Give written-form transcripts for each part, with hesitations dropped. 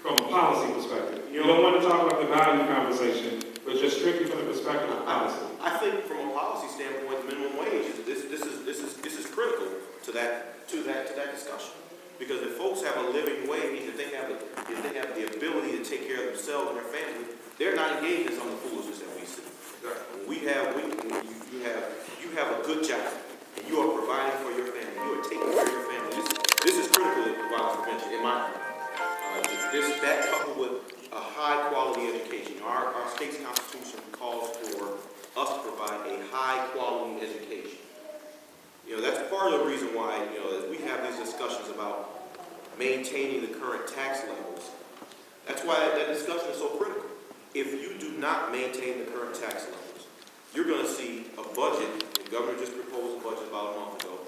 from a policy perspective. You don't want to talk about the value conversation, but just strictly from the perspective of policy. I think from a policy standpoint, the minimum wage this is critical to that discussion. Because if folks have a living wage, if they have the ability to take care of themselves and their family, they're not engaged in some of the foolishness that we see. When you have a good job and you are providing for your family, you are taking care of your family. This is critical to violence prevention in my opinion. That coupled with a high quality education. Our state's constitution calls for us to provide a high quality education. That's part of the reason why, as we have these discussions about maintaining the current tax levels, that's why that discussion is so critical. If you do not maintain the current tax levels, you're going to see a budget, the governor just proposed a budget about a month ago,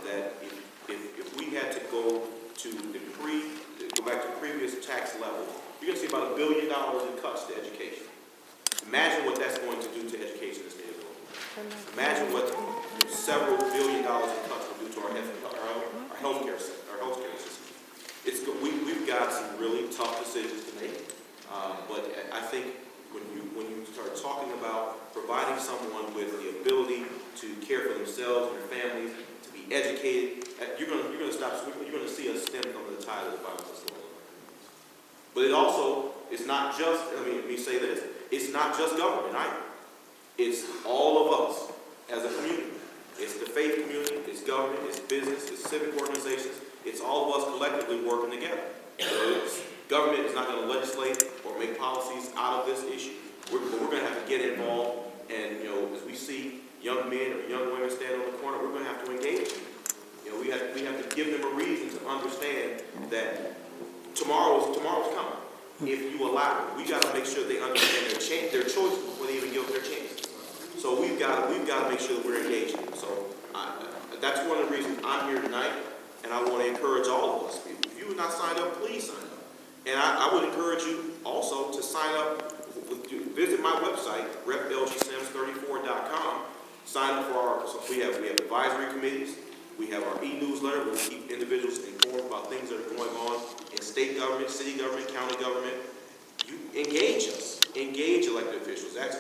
that if we had to go back to previous tax levels, you're going to see about $1 billion in cuts to education. Imagine what that's going to do to education in the state of Illinois. Imagine what several $1 billion in cuts will do to our healthcare system. We've got some really tough decisions to make, but I think when you start talking about providing someone with the ability to care for themselves and their families, to be educated, you're going to see us stem under the tide of the violence that's going on. But it also, it's not just, let me say this, it's not just government either. It's all of us as a community. It's the faith community, it's government, it's business, it's civic organizations. It's all of us collectively working together. Government is not going to legislate or make policies out of this issue. We're going to have to get involved, and as we see young men or young women stand on the corner, we're going to have to engage them. We have to give them a reason to understand that tomorrow's coming. If you allow it, we got to make sure they understand their choices before they even give up their chances. So we've got to make sure that we're engaging. So that's one of the reasons I'm here tonight, and I want to encourage all of us. If you have not signed up, please sign up. And I would encourage you also to sign up. Visit my website, replgsims34.com. Sign up for we have advisory committees. We have our e-newsletter where we keep individuals informed about things that are going on in state government, city government, county government. You engage us. Engage elected officials. That's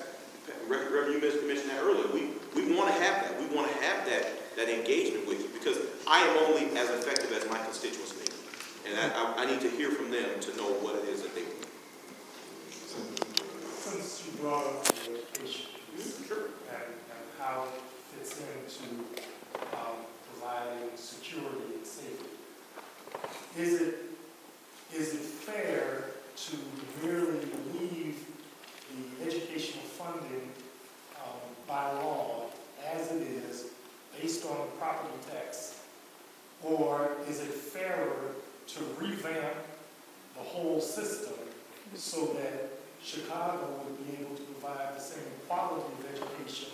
Reverend, you mentioned that earlier. We want to have that. We want to have that engagement with you because I am only as effective as my constituents need. And I need to hear from them to know what it is that they want. Since you brought up the education Sure. and how it fits into providing security and safety, is it fair to merely leave the educational funding by law as it is based on the property tax, or is it fairer to revamp the whole system so that Chicago would be able to provide the same quality of education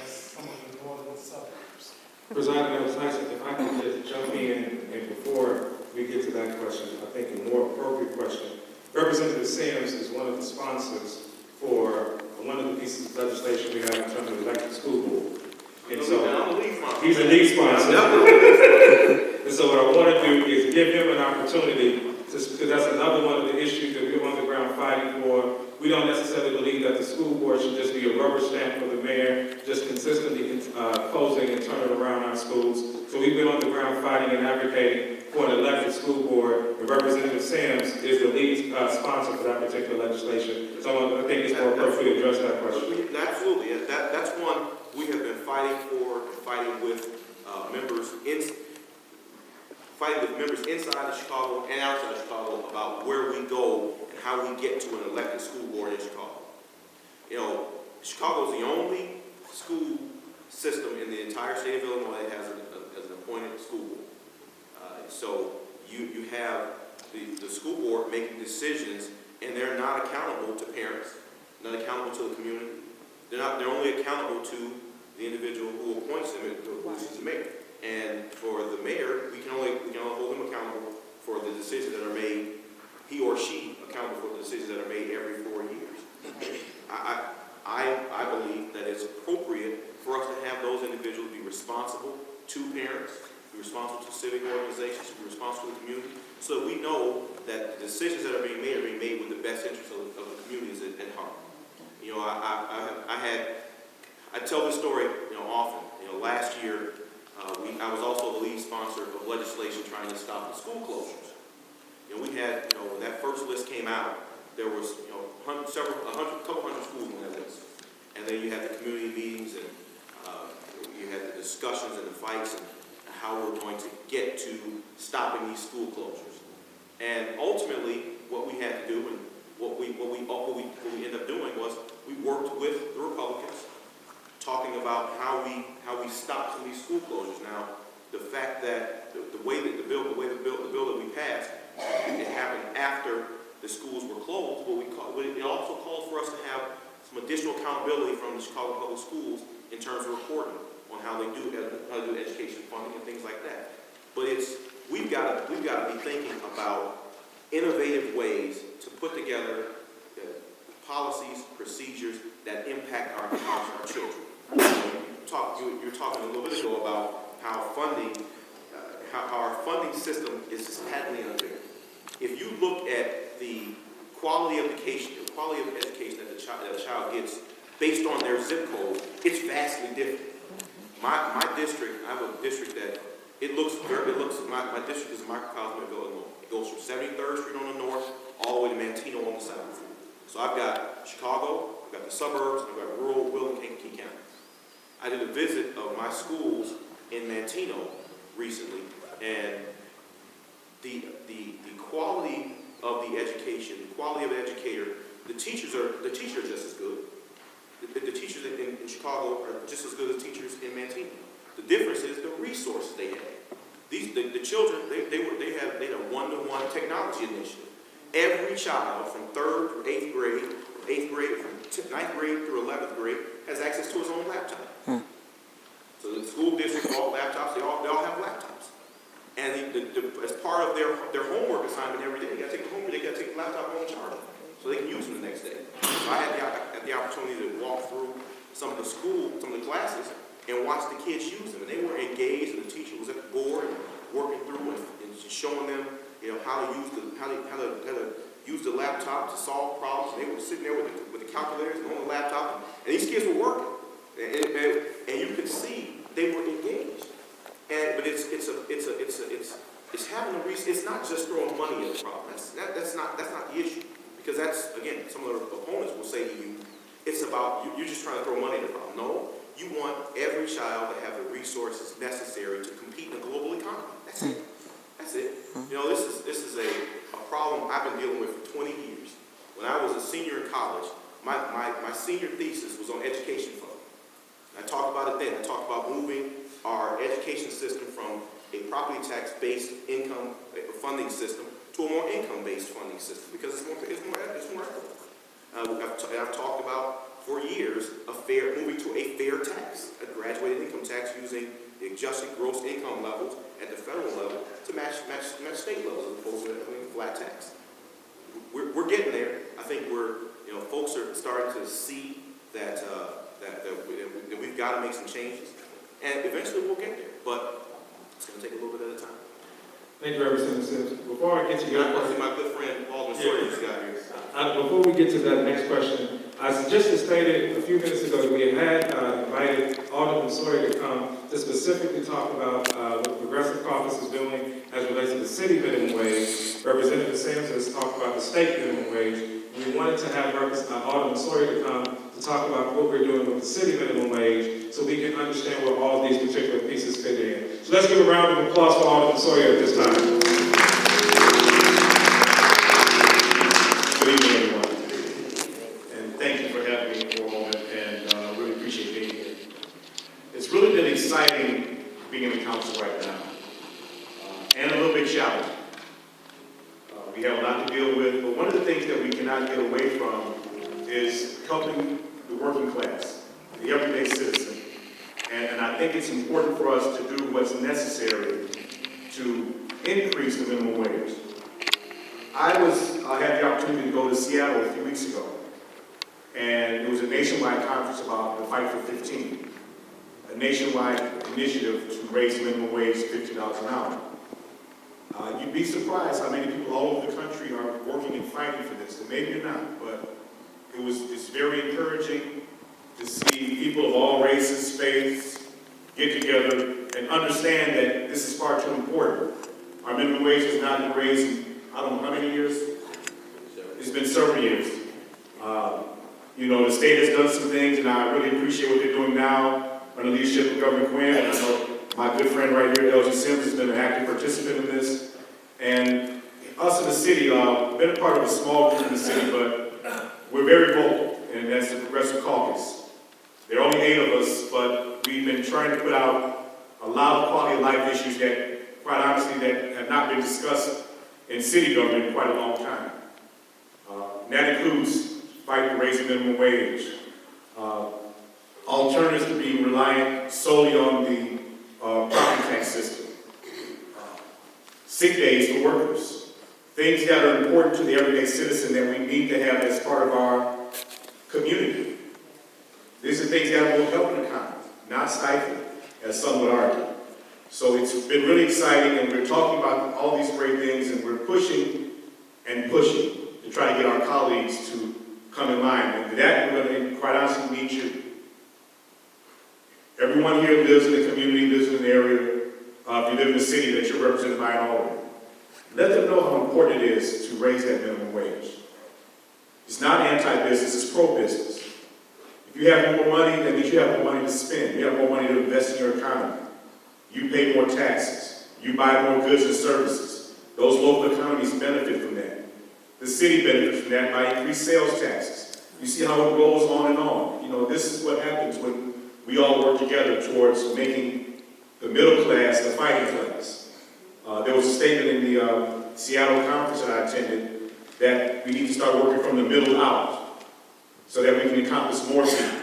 as some of the northern suburbs? President, it's nice if I could just jump in, and before we get to that question, I think a more appropriate question. Representative Sims is one of the sponsors for one of the pieces of legislation we have in terms of elected school board. And so he's a lead sponsor. And so what I want to do is give him an opportunity, because that's another one of the issues that we're on the ground fighting for. We don't necessarily believe that the school board should just be a rubber stamp for the mayor, just consistently closing and turning around our schools. So we've been on the ground fighting and advocating for an elected school board, and Representative Sims is the lead sponsor for that particular legislation. So I think it's more appropriate to address that question. Absolutely. That's one we have been fighting for, fighting with members inside of Chicago and outside of Chicago about where we go and how we get to an elected school board in Chicago. Chicago is the only school system in the entire state of Illinois that has an appointed school board. So you have the school board making decisions, and they're not accountable to parents, not accountable to the community. They're only accountable to the individual who appoints them, who is the mayor. And for the mayor, we can only hold him accountable for the decisions that are made. He or she accountable for the decisions that are made every 4 years. I believe that it's appropriate for us to have those individuals be responsible to parents, be responsible to civic organizations, be responsible to the community, so we know that the decisions that are being made with the best interest of the communities at heart. You know, I tell this story, you know, often. You know, last year, I was also the lead sponsor of legislation trying to stop the school closures. You know, we had, you know, when that first list came out, there was, you know, a couple hundred schools on that list. And then you had the community meetings, and you had the discussions and the fights and how we're going to get to stopping these school closures. And ultimately, what we had to do, and what we ended up doing, was we worked with the Republicans, talking about how we stop some of these school closures. Now, the fact that the way that the bill that we passed, it happened after the schools were closed, but it also calls for us to have some additional accountability from the Chicago Public Schools in terms of reporting on how they do education funding and things like that. But we've got to be thinking about innovative ways to put together policies, procedures that impact our children. You were talking a little bit ago about how our funding system is just patently unfair. If you look at the quality of education that a child gets based on their zip code, it's vastly different. My district, I have a district that my district is a microcosm of Illinois. It goes from 73rd Street on the north all the way to Manteno on the south. So I've got Chicago, I've got the suburbs, and I've got rural Will and Kankakee County. I did a visit of my schools in Manteno recently, and the quality of the education, the quality of the educator, the teachers are just as good. The teachers in Chicago are just as good as teachers in Manteno. The difference is the resources they have. The children, they had a one-to-one technology initiative. Every child from 3rd through 8th grade, from 9th grade through 11th grade, has access to his own laptop. So the school districts, all laptops, they all have laptops. And as part of their homework assignment every day, they got to take the laptop home and charge it, so they can use them the next day. So I had the opportunity to walk through some of the classes, and watch the kids use them. And they were engaged, and the teacher was at the board working through and showing them, you know, how to use the laptop to solve problems. And they were sitting there with the calculators on the laptop, and these kids were working. And you could see they were engaged. But it's having a reason. It's not just throwing money at the problem. That's not the issue. Because that's, again, some of the opponents will say to you, it's about you're just trying to throw money at the problem. No, you want every child to have the resources necessary to compete in a global economy. That's it. That's it. You know, this is a problem I've been dealing with for 20 years. When I was a senior in college, my senior thesis was on education funding. I talked about it then. I talked about moving our education system from a property tax-based income funding system to a more income-based funding system because it's more equitable. I've talked about for years moving to a fair tax, a graduated income tax using the adjusted gross income levels at the federal level to match state levels as opposed to a flat tax. We're getting there. I think folks are starting to see that we've got to make some changes, and eventually we'll get there. But it's going to take a little bit at a time. Thank you, Representative Sims. Before I get to your question, my good friend Alderman Sawyer just got here. Before we get to that next question, I just stated a few minutes ago that we had invited Alderman Sawyer to come to specifically talk about what the Progressive Caucus is doing as it relates to the city minimum wage. Representative Sims has talked about the state minimum wage. We wanted to have Alderman Sawyer to come to talk about what we're doing with the city minimum wage so we can understand where all of these particular pieces fit in. So let's give a round of applause for Alderman Sawyer at this time. Good evening, everyone. And thank you for having me for a moment, and I really appreciate being here. It's really been exciting being in the council right now, and a little bit challenging. We have a lot to deal with, but one of the things that we cannot get away from is helping the working class, the everyday citizen. And I think it's important for us to do what's necessary to increase the minimum wage. I had the opportunity to go to Seattle a few weeks ago, and it was a nationwide conference about the Fight for 15, a nationwide initiative to raise the minimum wage to $50 an hour. You'd be surprised how many people all over the country are working and fighting for this. And maybe you're not, but it's very encouraging to see people of all races, faiths, get together and understand that this is far too important. Our minimum wage has not been raised in, I don't know how many years? It's been several years. The state has done some things, and I really appreciate what they're doing now under the leadership of Governor Quinn. And I know my good friend right here, LG Sims, has been an active participant in this. And us in the city, been a part of a small group in the city, but we're very vocal, and that's the Progressive Caucus. There are only 8 of us, but we've been trying to put out a lot of quality of life issues that, quite honestly, that have not been discussed in city government in quite a long time. That includes fighting to raise the minimum wage, alternatives to being reliant solely on the property tax system, sick days for workers, things that are important to the everyday citizen that we need to have as part of our community. These are things that will help an economy, not stifle it, as some would argue. So it's been really exciting, and we're talking about all these great things, and we're pushing and pushing to try to get our colleagues to come in line. And for that, we're going to, quite honestly, need you. Everyone here lives in the community, lives in an area. If you live in the city, that you're represented by an alderman. Let them know how important it is to raise that minimum wage. It's not anti-business, it's pro-business. If you have more money, that means you have more money to spend. You have more money to invest in your economy. You pay more taxes. You buy more goods and services. Those local economies benefit from that. The city benefits from that by increased sales taxes. You see how it rolls on and on. This is what happens when we all work together towards making the middle class the fighting class. There was a statement in the Seattle conference that I attended that we need to start working from the middle out so that we can accomplish more people,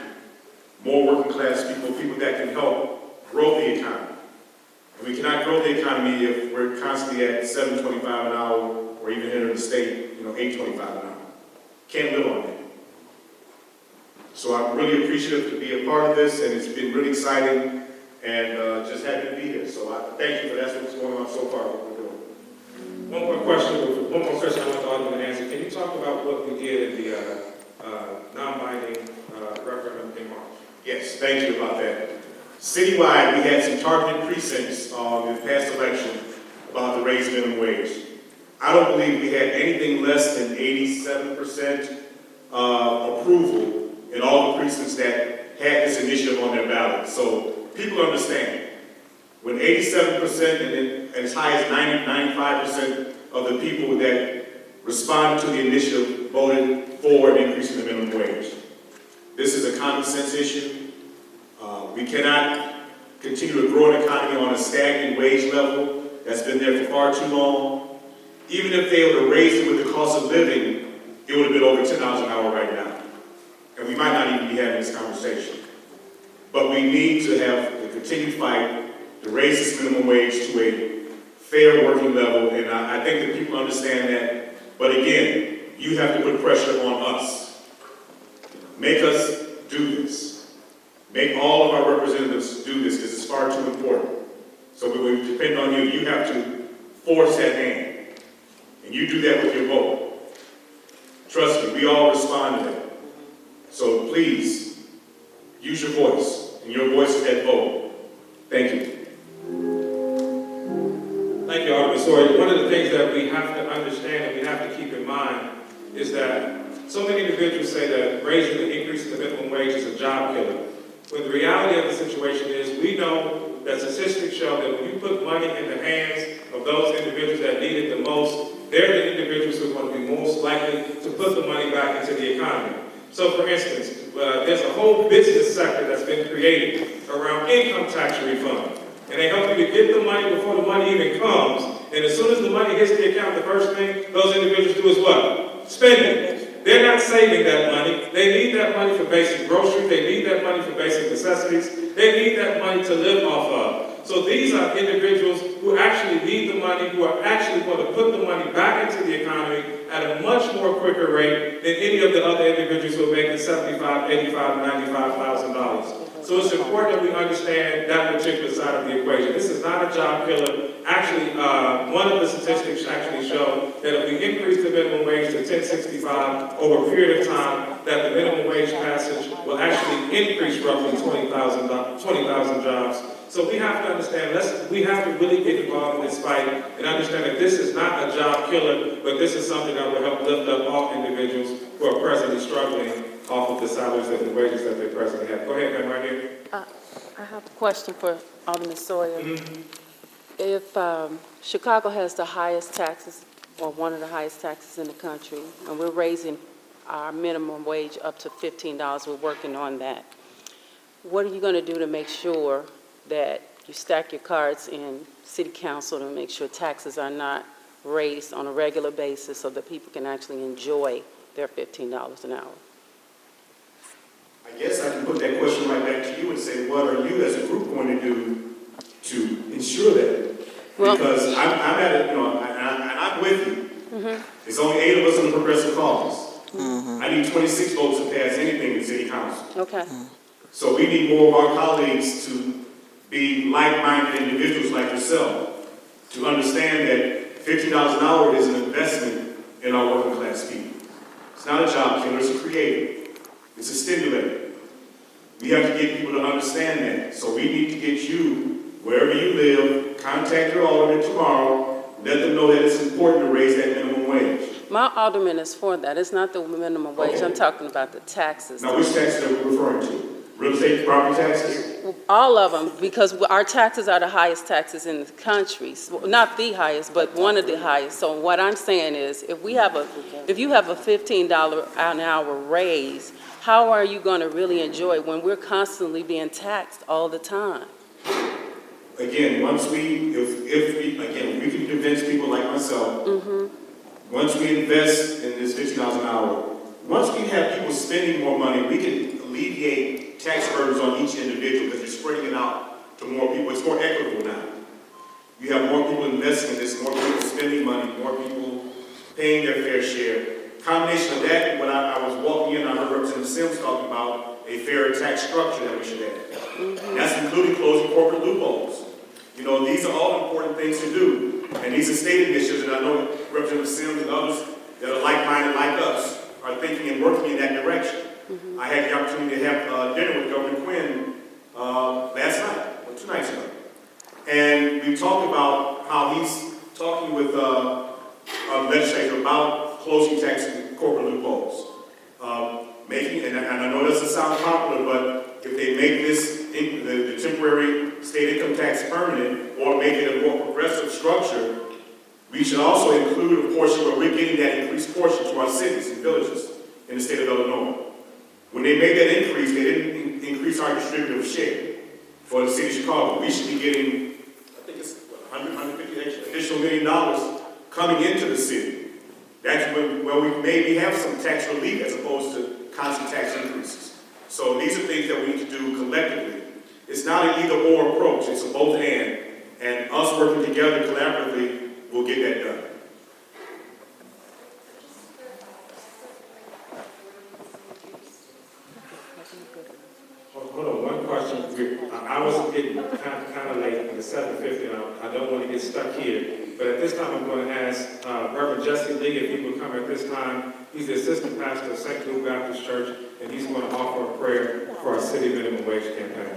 more working class people, people that can help grow the economy. And we cannot grow the economy if we're constantly at $7.25 an hour, or even here in the state, $8.25 an hour. Can't live on that. So I'm really appreciative to be a part of this, and it's been really exciting, and just happy to be here. So I thank you for that's what's going on so far, what we're doing. One more question I want the Alderman to answer. Can you talk about what we did in the non-binding referendum in March? Yes, thank you about that. Citywide, we had some targeted precincts in the past election about the raised minimum wage. I don't believe we had anything less than 87% approval in all the precincts that had this initiative on their ballot. So people understand. When 87% and as high as 90, 95% of the people that responded to the initiative voted for increasing the minimum wage. This is a common sense issue. We cannot continue to grow an economy on a stagnant wage level that's been there for far too long. Even if they would have raised it with the cost of living, it would have been over $10 an hour right now. And we might not even be having this conversation. But we need to have the continued fight to raise this minimum wage to a fair working level. And I think that people understand that. But again, you have to put pressure on us. Make us do this. Make all of our representatives do this because it's far too important. So we depend on you. You have to force that hand. And you do that with your vote. Trust me, we all respond to that. So please, use your voice. And your voice is that vote. Thank you. Thank you, Alderman Sawyer. One of the things that we have to understand and we have to keep in mind is that so many individuals say that raising the increase in the minimum wage is a job killer. When the reality of the situation is we know that statistics show that when you put money in the hands of those individuals that need it the most, they're the individuals who are going to be most likely to put the money back into the economy. So for instance, there's a whole business sector that's been created around income tax refund. And they help you to get the money before the money even comes. And as soon as the money hits the account, the first thing those individuals do is what? Spend it. They're not saving that money. They need that money for basic groceries. They need that money for basic necessities. They need that money to live off of. So these are individuals who actually need the money, who are actually going to put the money back into the economy at a much more quicker rate than any of the other individuals who are making $75,000, $85,000, $95,000. So it's important that we understand that particular side of the equation. This is not a job killer. Actually, one of the statistics actually show that if we increase the minimum wage to $10.65 over a period of time, that the minimum wage passage will actually increase roughly 20,000 jobs. So we have to understand, we have to really get involved in this fight and understand that this is not a job killer, but this is something that will help lift up all individuals who are presently struggling off of the salaries and the wages that they presently have. Go ahead, ma'am, right here. I have a question for Alderman Sawyer. If Chicago has the highest taxes, or one of the highest taxes in the country, and we're raising our minimum wage up to $15, we're working on that. What are you going to do to make sure that you stack your cards in city council to make sure taxes are not raised on a regular basis so that people can actually enjoy their $15 an hour? I guess I can put that question right back to you and say, what are you as a group going to do to ensure that? Well, Because I'm at it, and I'm with you. There's only 8 of us in the Progressive Caucus. I need 26 votes to pass anything in city council. okay. So we need more of our colleagues to be like-minded individuals like yourself, to understand that $50 an hour is an investment in our working class people. It's not a job killer, it's a creator. It's a stimulator. We have to get people to understand that. So we need to get you, wherever you live, contact your alderman tomorrow, let them know that it's important to raise that minimum wage. My alderman is for that. It's not the minimum wage. Okay. I'm talking about the taxes. Now, which taxes are we referring to? Real estate property taxes? All of them, because our taxes are the highest taxes in the country. So, not the highest, but one of the highest. So what I'm saying is, if you have a $15 an hour raise, how are you going to really enjoy it when we're constantly being taxed all the time? Again, if we can convince people like myself, once we invest in this $50 an hour, once we have people spending more money, we can alleviate tax burdens on each individual because you're spreading it out to more people. It's more equitable now. You have more people investing in this, more people spending money, more people paying their fair share. Combination of that and what I was walking in, I heard Representative Sims talking about a fair tax structure that we should have. And that's including closing corporate loopholes. You know, these are all important things to do. And these are state initiatives, and I know Representative Sims and others that are like-minded like us are thinking and working in that direction. I had the opportunity to have dinner with Governor Quinn last night, or 2 nights ago. And we talked about how he's talking with legislators about closing tax and corporate loopholes. And I know it doesn't sound popular, but if they make this, the temporary state income tax permanent, or make it a more progressive structure, we should also include a portion where we're getting that increased portion to our cities and villages in the state of Illinois. When they made that increase, they didn't increase our distributive share for the city of Chicago. We should be getting, I think it's $150 additional $1 million coming into the city. That's where we maybe have some tax relief as opposed to constant tax increases. So these are things that we need to do collectively. It's not an either-or approach, it's a both-and us working together collaboratively will get that done. Hold on, one question. I was getting kind of late, it's 7:50, and I don't want to get stuck here. But at this time, I'm going to ask Reverend Jesse Lee if he would come at this time. He's the assistant pastor of St. Luke Baptist Church, and he's going to offer a prayer for our city minimum wage campaign.